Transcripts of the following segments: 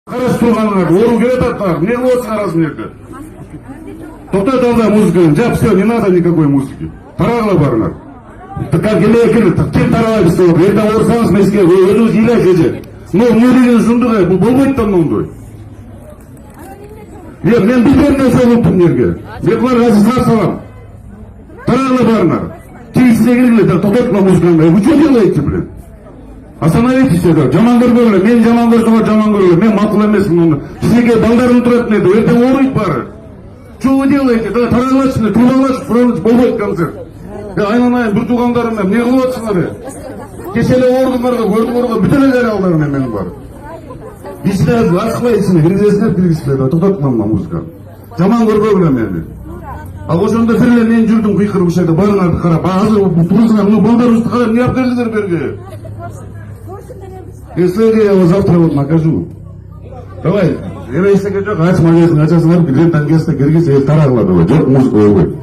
Қарас тұрғаныңа ору келет аттар, не қылып қарасын ерді. Тоқтат алда музыканы, жап, все, не надо никакой музыки. Тарағыла барыңар. Как келе, кем таралай бізді олар. Ерді орсаңыз меске, өзіңіз елай кеже. Но не деген жүндіғай, бұл болмайды там мұндай. Мен білдеріне соғылыптым нерге. Мен бұлар ғазызға салам. Тарағыла барыңар. Тегісіне келгіле, тоқтатма музыканы. Вы что делаете, блин? Остановитесь, жаман көргөйлө, мен жаман көрсөңөр жаман көргөйлө, мен макул эмесмин. Сизге балдарым турат еді, ертең орыйт бары. Что вы делаете? Да таралачны, тубалач, фронт болбойт концерт. Айнанайын бір туғандарым, не кылып атсыңар? Кешеле ордыңарга, көрдүңөргө бүтүн эле алдарым менин бар. Бизде аскылай ичине киргизесиңер, токтотма музыканы. Жаман көргөйлө мени. Ал ошондо бир эле мен жүрдүм кыйкырып ушерде, барыңарды карап, азыр турсуңар, балдарыбызды карап, не алып келдиңер берге? Если я его завтра вот накажу. Давай, если жок, ач магазин ачасыңар, бирден тангесте киргиз, эл тарагыла давай, жок музыка ойбой.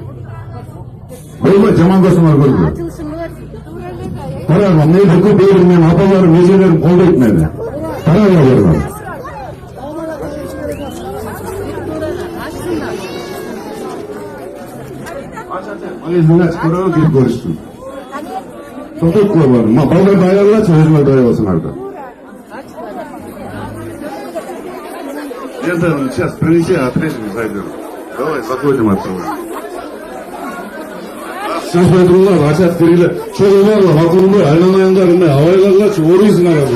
Ойбой, жаман көрсөңөр көргүлө. Тарагыла, мен көп элим, мен апаларым, эжелерим колдойт мени. Тарагыла көргүлө. Магазин ач көрөбү, кирип көрүштүм. Токтоткула барым, балдарды аялачы, өзүңөр аяласыңар. Сейчас принеси, отрежем и зайдем. Давай, заходим отсюда. Сейчас пойдем, а сейчас перейдем. Что вы говорили, вокруг мы, айнанайындар, мы, авайларлачы, орыйсыңар.